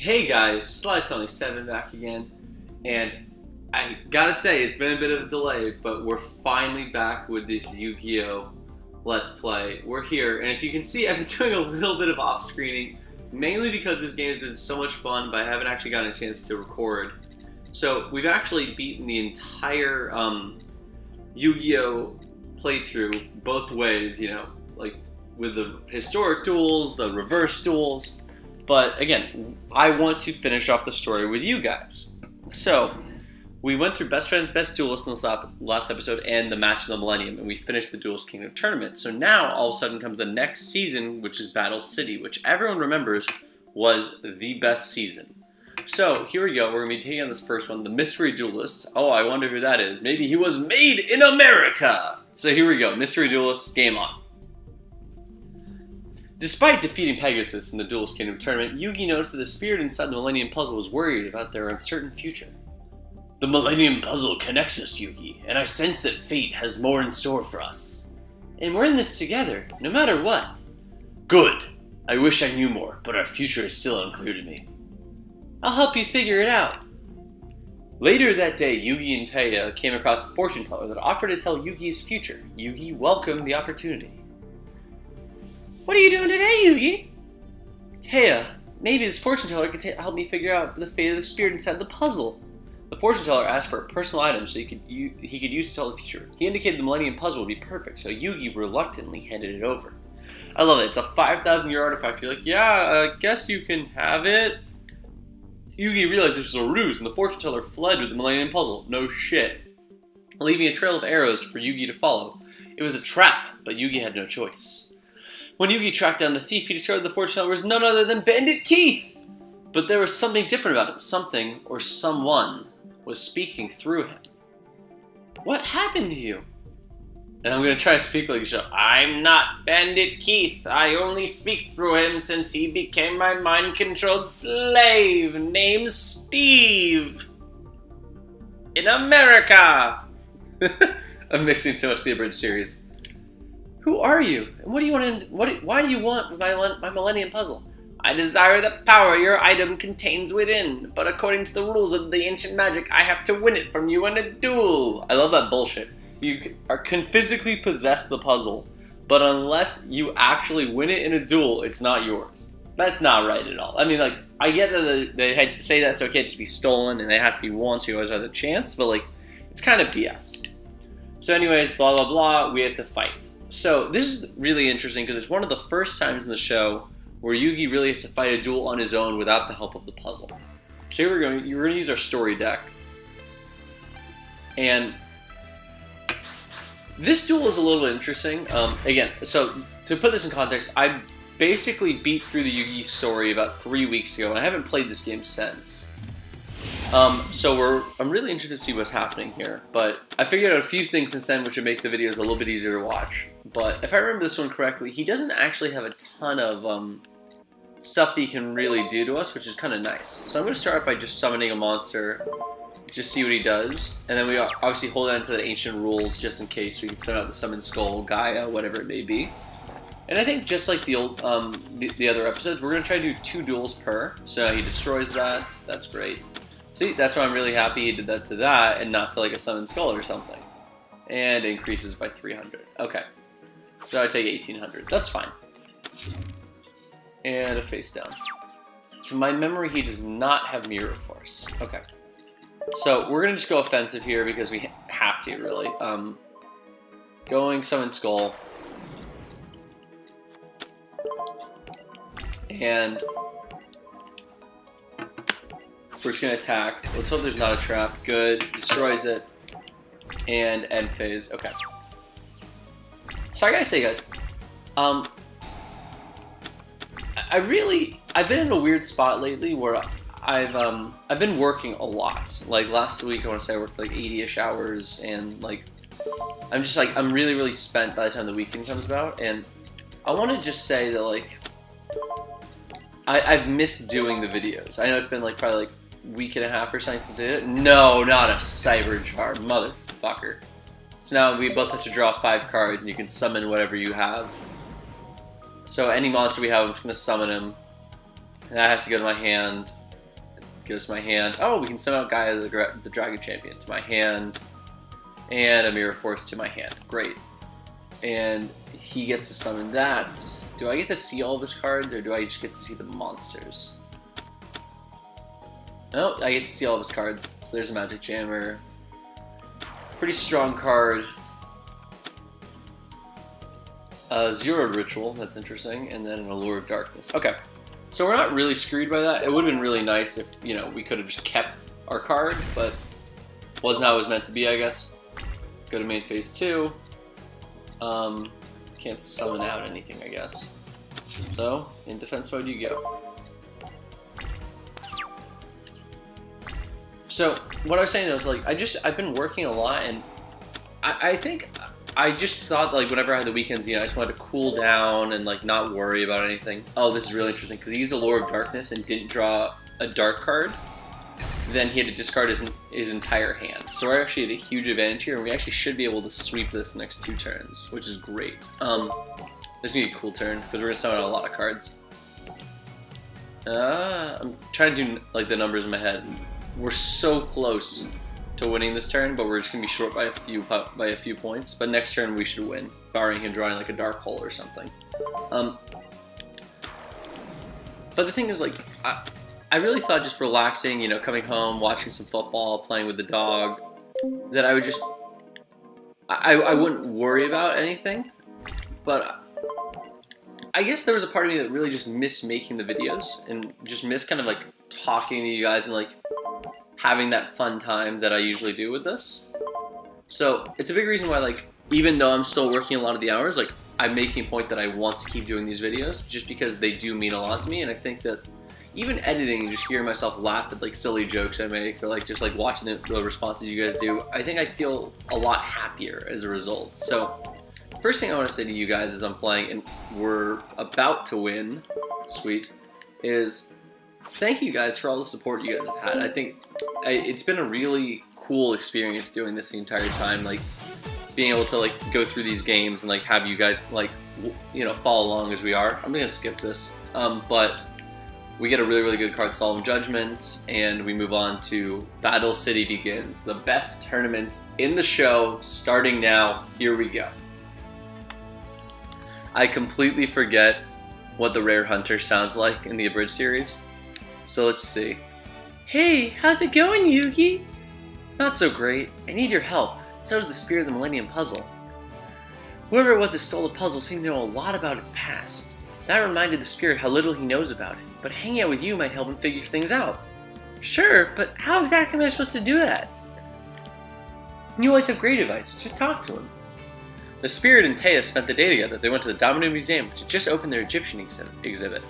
Hey guys, Sly77 back again, and I gotta say, it's been a bit of a delay, but we're finally back with this Yu-Gi-Oh! Let's Play. We're here, and if you can see, I've been doing a little bit of off-screening, mainly because this game has been so much fun, but I haven't actually gotten a chance to record. So, we've actually beaten the entire Yu-Gi-Oh! Playthrough both ways, you know, like with the historic duels, the reverse duels. But again, I want to finish off the story with you guys. So, we went through Best Friends, Best Duelist in this last episode and the Match of the Millennium, and we finished the Duelist Kingdom tournament. So now, all of a sudden comes the next season, which is Battle City, which everyone remembers was the best season. So, here we go. We're going to be taking on this first one, the Mystery Duelist. Oh, I wonder who that is. Maybe he was made in America! So here we go. Mystery Duelist, game on. Despite defeating Pegasus in the Duelist Kingdom tournament, Yugi noticed that the spirit inside the Millennium Puzzle was worried about their uncertain future. The Millennium Puzzle connects us, Yugi, and I sense that fate has more in store for us. And we're in this together, no matter what. Good. I wish I knew more, but our future is still unclear to me. I'll help you figure it out. Later that day, Yugi and Taya came across a fortune teller that offered to tell Yugi his future. Yugi welcomed the opportunity. What are you doing today, Yugi? Taya, maybe this fortune teller could help me figure out the fate of the spirit inside the puzzle. The fortune teller asked for a personal item so he could use to tell the future. He indicated the Millennium Puzzle would be perfect, so Yugi reluctantly handed it over. I love it. It's a 5,000-year artifact. You're like, yeah, I guess you can have it. Yugi realized this was a ruse, and the fortune teller fled with the Millennium Puzzle. No shit. Leaving a trail of arrows for Yugi to follow. It was a trap, but Yugi had no choice. When Yugi tracked down the thief, he discovered the fortune teller was none other than Bandit Keith! But there was something different about him. Something, or someone, was speaking through him. What happened to you? And I'm going to try to speak like this. I'm not Bandit Keith. I only speak through him since he became my mind-controlled slave named Steve. In America! I'm mixing too much the abridged series. Who are you? And what do you want? Why do you want my Millennium Puzzle? I desire the power your item contains within, but according to the rules of the ancient magic, I have to win it from you in a duel. I love that bullshit. You can physically possess the puzzle, but unless you actually win it in a duel, it's not yours. That's not right at all. I mean, like, I get that they had to say that so it can't just be stolen and it has to be won to who has a chance, but like, it's kind of BS. So anyways, blah blah blah, we had to fight. So this is really interesting because it's one of the first times in the show where Yugi really has to fight a duel on his own without the help of the puzzle. So here we're going to use our story deck. And this duel is a little bit interesting. Again, so to put this in context, I basically beat through the Yugi story about 3 weeks ago, and I haven't played this game since. I'm really interested to see what's happening here, but I figured out a few things since then which would make the videos a little bit easier to watch. But if I remember this one correctly, he doesn't actually have a ton of stuff that he can really do to us, which is kind of nice. So I'm going to start by just summoning a monster, just see what he does, and then we obviously hold on to the ancient rules just in case we can send out the Summon Skull, Gaia, whatever it may be. And I think just like the old the other episodes, we're going to try to do 2 duels per, so he destroys that, that's great. See, that's why I'm really happy he did that to that and not to like a Summon Skull or something. And it increases by 300. Okay. So I take 1800. That's fine. And a face down. To my memory, he does not have Mirror Force. Okay. So we're going to just go offensive here because we have to, really. Going Summon Skull. And we're just going to attack. Let's hope there's not a trap. Good. Destroys it. And end phase. Okay. So I gotta say, guys, I've been in a weird spot lately where I've been working a lot. Like last week, I want to say I worked like 80-ish hours, and like I'm really, really spent by the time the weekend comes about. And I want to just say that like I've missed doing the videos. I know it's been like probably like week and a half or something since I did it. No, not a Cyber Jar, motherfucker. So now we both have to draw 5 cards, and you can summon whatever you have. So any monster we have, I'm just going to summon him. And that has to go to my hand. goes to my hand. Oh, we can summon out Gaia, the Dragon Champion, to my hand. And a Mirror Force to my hand. Great. And he gets to summon that. Do I get to see all of his cards, or do I just get to see the monsters? No, I get to see all of his cards. So there's a Magic Jammer. Pretty strong card. Zero Ritual, that's interesting, and then an Allure of Darkness. Okay, so we're not really screwed by that. It would have been really nice if, you know, we could have just kept our card, but wasn't how it was meant to be, I guess. Go to main phase 2. Can't summon out anything, I guess. So, in defense mode you go. So, what I was saying was, like, I've been working a lot, and I think I just thought, like, whenever I had the weekends, you know, I just wanted to cool down and, like, not worry about anything. Oh, this is really interesting, because he used Allure of Darkness and didn't draw a dark card. Then he had to discard his entire hand. So we're actually at a huge advantage here, and we actually should be able to sweep this next 2 turns, which is great. This is going to be a cool turn, because we're going to summon out a lot of cards. I'm trying to do, like, the numbers in my head. We're so close to winning this turn, but we're just going to be short by a few points. But next turn we should win, barring him drawing, like, a dark hole or something. But the thing is, like, I really thought just relaxing, you know, coming home, watching some football, playing with the dog, that I would just, I wouldn't worry about anything. But I guess there was a part of me that really just missed making the videos and just missed kind of like talking to you guys and like having that fun time that I usually do with this. So it's a big reason why, like, even though I'm still working a lot of the hours, like, I'm making a point that I want to keep doing these videos just because they do mean a lot to me. And I think that even editing and just hearing myself laugh at like silly jokes I make, or like just like watching the responses you guys do, I think I feel a lot happier as a result. So first thing I want to say to you guys as I'm playing, and we're about to win, sweet, is thank you guys for all the support you guys have had. I think it's been a really cool experience doing this the entire time, like being able to like go through these games and like have you guys like, you know, follow along as we are. I'm gonna skip this, but we get a really, really good card, Solemn Judgment, and we move on to Battle City Begins, the best tournament in the show, starting now. Here we go. I completely forget what the Rare Hunter sounds like in the Abridged series, so let's see. Hey, how's it going, Yugi? Not so great. I need your help. So does the Spirit of the Millennium Puzzle. Whoever it was that stole the puzzle seemed to know a lot about its past. That reminded the Spirit how little he knows about it, but hanging out with you might help him figure things out. Sure, but how exactly am I supposed to do that? You always have great advice. Just talk to him. The Spirit and Taya spent the day together. They went to the Domino Museum, which had just opened their Egyptian exhibit.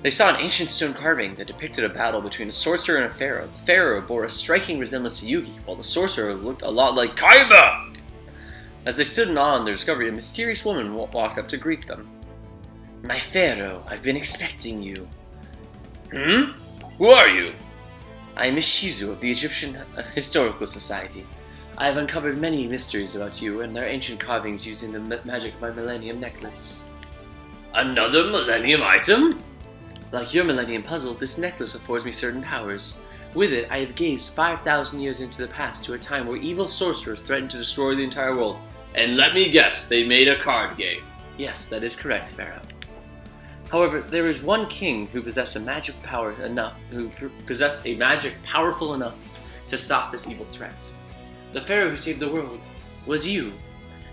They saw an ancient stone carving that depicted a battle between a sorcerer and a pharaoh. The pharaoh bore a striking resemblance to Yugi, while the sorcerer looked a lot like Kaiba! As they stood in awe in their discovery, a mysterious woman walked up to greet them. My pharaoh, I've been expecting you. Who are you? I am Ishizu of the Egyptian Historical Society. I have uncovered many mysteries about you and their ancient carvings using the magic of my Millennium Necklace. Another Millennium item? Like your Millennium Puzzle, this necklace affords me certain powers. With it, I have gazed 5,000 years into the past to a time where evil sorcerers threatened to destroy the entire world. And let me guess, they made a card game. Yes, that is correct, Pharaoh. However, there is one king who possessed a magic powerful enough to stop this evil threat. The Pharaoh who saved the world was you.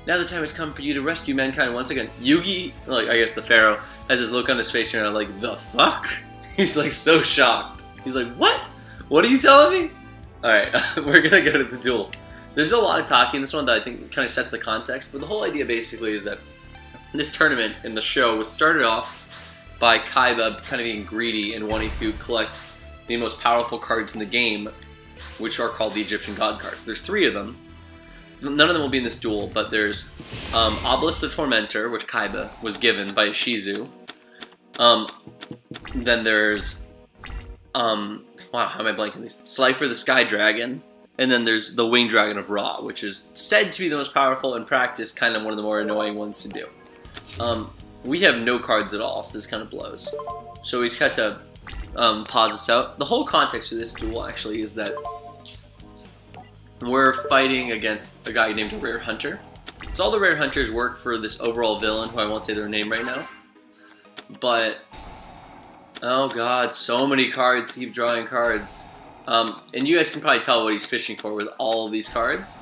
Now the time has come for you to rescue mankind once again. Yugi, like I guess the Pharaoh, has this look on his face and I'm like, the fuck? He's like so shocked. He's like, what? What are you telling me? Alright, we're gonna go to the duel. There's a lot of talking in this one that I think kind of sets the context, but the whole idea basically is that this tournament in the show was started off by Kaiba kind of being greedy and wanting to collect the most powerful cards in the game, which are called the Egyptian God cards. There's 3 of them. None of them will be in this duel, but there's Obelisk the Tormentor, which Kaiba was given by Ishizu. Then there's, wow, how am I blanking these? Slifer the Sky Dragon. And then there's the Winged Dragon of Ra, which is said to be the most powerful, in practice kind of one of the more annoying ones to do. We have no cards at all, so this kind of blows. So we just got to pause this out. The whole context of this duel actually is that we're fighting against a guy named Rare Hunter. So all the Rare Hunters work for this overall villain, who I won't say their name right now. But, oh god, so many cards, keep drawing cards. And you guys can probably tell what he's fishing for with all of these cards.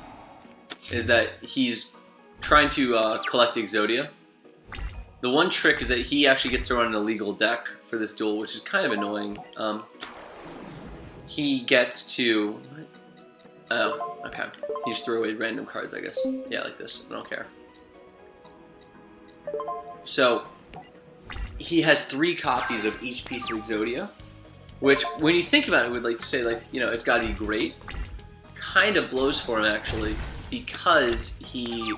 Is that he's trying to collect Exodia. The one trick is that he actually gets to run an illegal deck for this duel, which is kind of annoying. He gets to... Oh, okay. He just threw away random cards, I guess. Yeah, like this. I don't care. So, he has 3 copies of each piece of Exodia, which, when you think about it, would like to say, like, you know, it's got to be great. Kind of blows for him, actually, because he...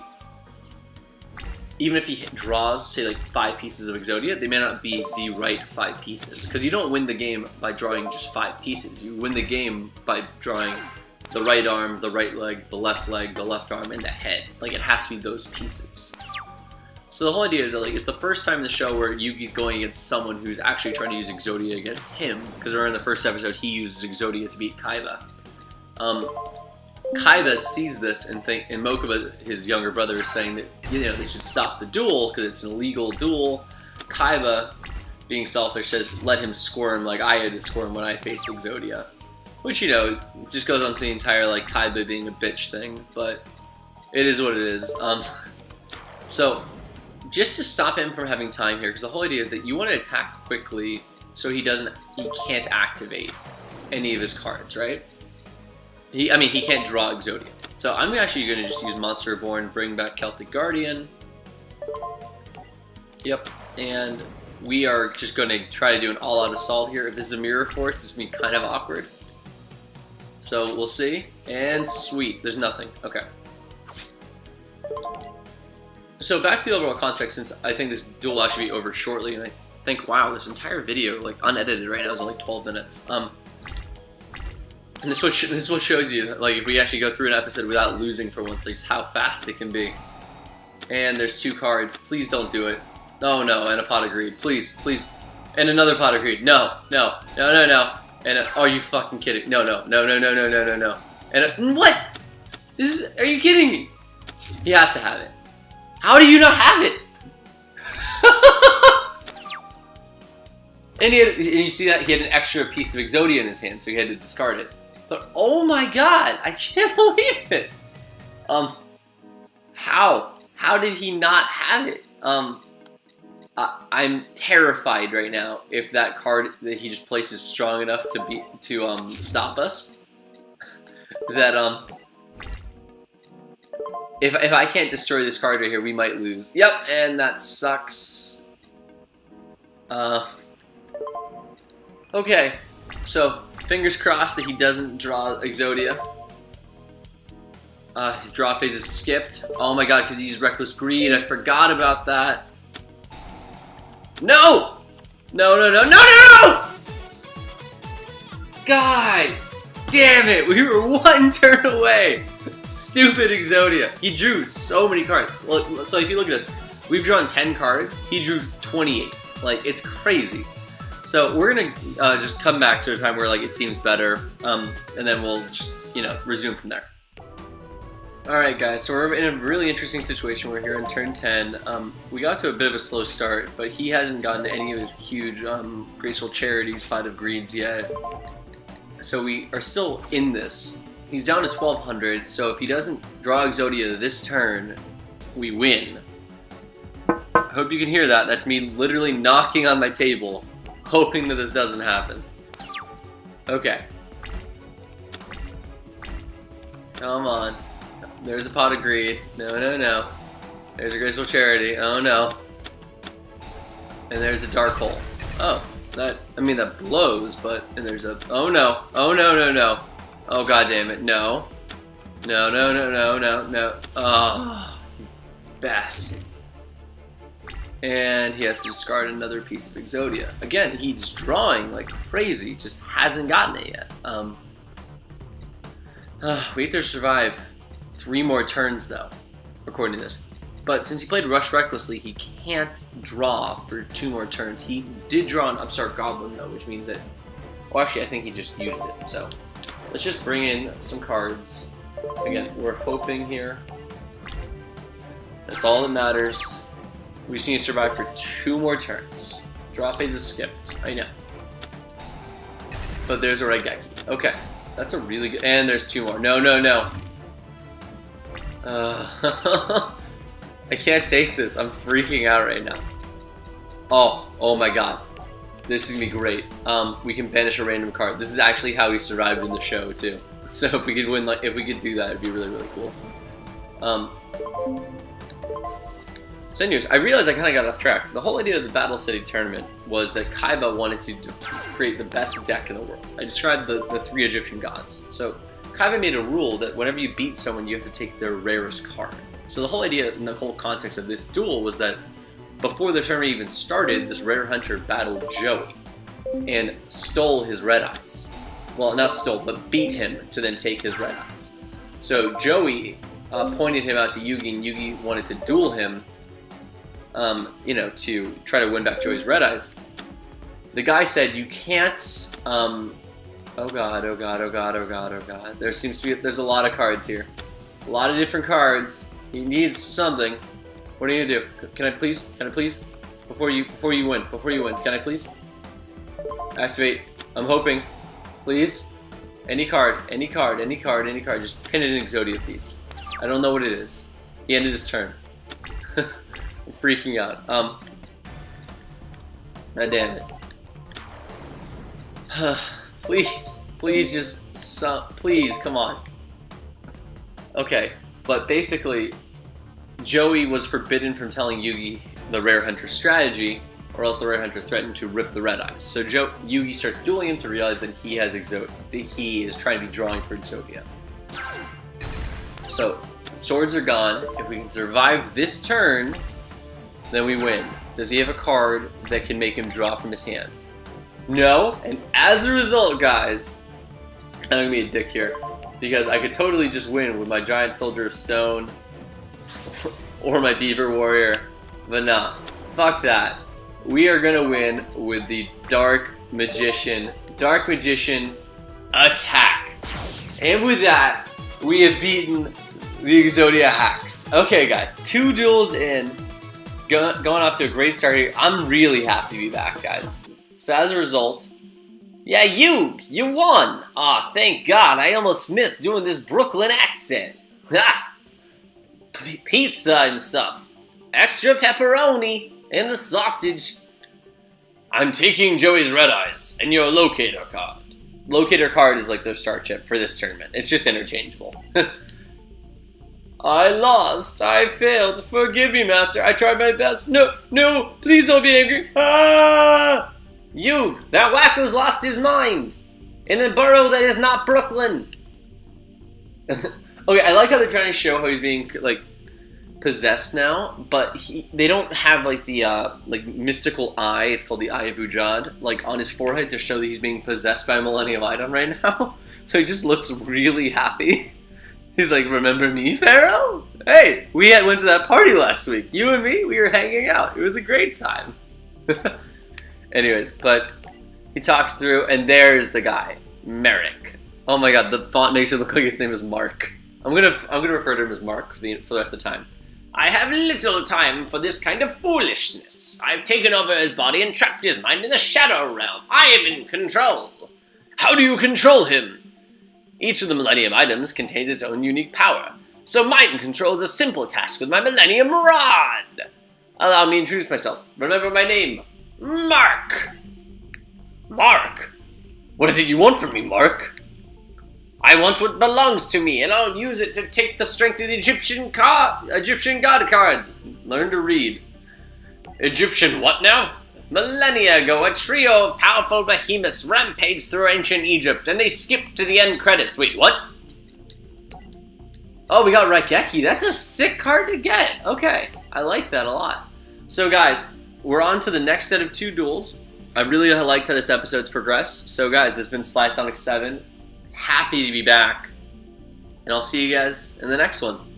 Even if he draws, say, like 5 pieces of Exodia, they may not be the right 5 pieces. Because you don't win the game by drawing just 5 pieces. You win the game by drawing the right arm, the right leg, the left arm, and the head. Like, it has to be those pieces. So the whole idea is that, like, it's the first time in the show where Yugi's going against someone who's actually trying to use Exodia against him. Because remember in the first episode, he uses Exodia to beat Kaiba. Kaiba sees this and Mokuba, his younger brother, is saying that, you know, they should stop the duel because it's an illegal duel. Kaiba, being selfish, says let him squirm like I had to squirm when I faced Exodia. Which, you know, just goes on to the entire, like, Kaiba being a bitch thing, but it is what it is. So, just to stop him from having time here, because the whole idea is that you want to attack quickly so he can't activate any of his cards, right? He can't draw Exodia. So I'm actually going to just use Monster Reborn, bring back Celtic Guardian. Yep, and we are just going to try to do an all-out assault here. If this is a Mirror Force, this is going to be kind of awkward. So we'll see. And sweet, there's nothing. Okay. So back to the overall context, since I think this duel will actually be over shortly, and I think, wow, this entire video, like, unedited right now, is only 12 minutes. And this is what shows you, like, if we actually go through an episode without losing for once, like, how fast it can be. And there's 2 cards. Please don't do it. Oh no, and a pot of greed. Please, please. And another pot of greed. No, no, no, no, no. And are you fucking kidding? No, no, no, no, no, no, no, no, no. And what? This is, are you kidding me? He has to have it. How do you not have it? And you see that he had an extra piece of Exodia in his hand, so he had to discard it. But oh my god, I can't believe it. How did he not have it? I'm terrified right now if that card that he just placed is strong enough to stop us. That if I can't destroy this card right here, we might lose. Yep, and that sucks. Okay, so fingers crossed that he doesn't draw Exodia. His draw phase is skipped. Oh my god, because he used Reckless Greed. I forgot about that. No! No, no, no, no, no! God damn it! We were 1 turn away! Stupid Exodia. He drew so many cards. Look, so if you look at this, we've drawn 10 cards. He drew 28. Like, it's crazy. So we're gonna just come back to a time where, like, it seems better, and then we'll just, you know, resume from there. Alright guys, so we're in a really interesting situation. We're here in turn 10. We got to a bit of a slow start, but he hasn't gotten any of his huge Graceful Charities, Fight of Greeds yet. So we are still in this. He's down to 1200, so if he doesn't draw Exodia this turn, we win. I hope you can hear that. That's me literally knocking on my table, hoping that this doesn't happen. Okay. Come on. There's a Pot of Greed. No, no, no. There's a Graceful Charity. Oh, no. And there's a Dark Hole. Oh, that blows, but... And there's a... Oh, no. Oh, no, no, no. Oh, god damn it. No. No, no, no, no, no, no. Oh, you bastard. And he has to discard another piece of Exodia. Again, he's drawing like crazy, just hasn't gotten it yet. We have to survive 3 more turns though, according to this. But since he played Rush Recklessly, he can't draw for 2 more turns. He did draw an Upstart Goblin though, which means that Well, actually, I think he just used it, so let's just bring in some cards. Again, we're hoping here. That's all that matters. We just need to survive for 2 more turns. Draw phase is skipped, I know. But there's a Raigeki. Okay, that's a really good... And there's 2 more. No, no, no. I can't take this. I'm freaking out right now. Oh my god. This is gonna be great. We can banish a random card. This is actually how we survived in the show too. So if we could win, like, if we could do that, it'd be really, really cool. So anyways, I realized I kind of got off track. The whole idea of the Battle City tournament was that Kaiba wanted to create the best deck in the world. I described the 3 Egyptian gods. So Kaiba made a rule that whenever you beat someone, you have to take their rarest card. So the whole idea and the whole context of this duel was that before the tournament even started, this rare hunter battled Joey and stole his red eyes. Well, not stole, but beat him to then take his red eyes. So Joey pointed him out to Yugi, and Yugi wanted to duel him, you know, to try to win back Joey's red eyes. The guy said, you can't, oh god, oh god, oh god, oh god, oh god. There's a lot of cards here. A lot of different cards. He needs something. What are you gonna do? Can I please? Can I please? Before you win, can I please? Activate. I'm hoping. Please? Any card, any card, any card, any card. Just pin it in Exodia, please. I don't know what it is. He ended his turn. I'm freaking out. God damn it. Please. Please just... please, come on. Okay, but basically, Joey was forbidden from telling Yugi the Rare Hunter strategy, or else the Rare Hunter threatened to rip the red eyes. So Yugi starts dueling him to realize that he has he is trying to be drawing for Exodia. So, swords are gone. If we can survive this turn, then we win. Does he have a card that can make him draw from his hand? No, and as a result, guys, I'm gonna be a dick here, because I could totally just win with my Giant Soldier of Stone, or my Beaver Warrior, but nah, fuck that. We are gonna win with the Dark Magician attack. And with that, we have beaten the Exodia hacks. Okay guys, 2 duels in, going off to a great start here. I'm really happy to be back, guys. So as a result, yeah, you won! Aw, thank God, I almost missed doing this Brooklyn accent. Ha! Pizza and stuff. Extra pepperoni and the sausage. I'm taking Joey's red eyes and your locator card. Locator card is like their star chip for this tournament. It's just interchangeable. I lost. I failed. Forgive me, master. I tried my best. No, please don't be angry. Ah! You, that wacko's lost his mind in a borough that is not Brooklyn. Okay, I like how they're trying to show how he's being, like, possessed now, but they don't have, like, the, like, mystical eye. It's called the Eye of Ujad, like, on his forehead to show that he's being possessed by a Millennium Item right now. So he just looks really happy. He's like, remember me, Pharaoh? Hey, we went to that party last week. You and me, we were hanging out. It was a great time. Anyways, but he talks through, and there's the guy, Merrick. Oh my god, the font makes it look like his name is Mark. I'm gonna refer to him as Mark for the rest of the time. I have little time for this kind of foolishness. I've taken over his body and trapped his mind in the Shadow Realm. I am in control. How do you control him? Each of the Millennium items contains its own unique power, so mind control is a simple task with my Millennium Rod. Allow me to introduce myself. Remember my name, Mark. Mark? What is it you want from me, Mark? I want what belongs to me, and I'll use it to take the strength of the Egyptian god cards. Learn to read. Egyptian what now? Millennia ago, a trio of powerful behemoths rampaged through ancient Egypt, and they skipped to the end credits. Wait, what? Oh, we got Raigeki. That's a sick card to get. Okay, I like that a lot. So guys, we're on to the next set of 2 duels. I really liked how this episode's progressed. So guys, this has been SlySonic7. Happy to be back. And I'll see you guys in the next one.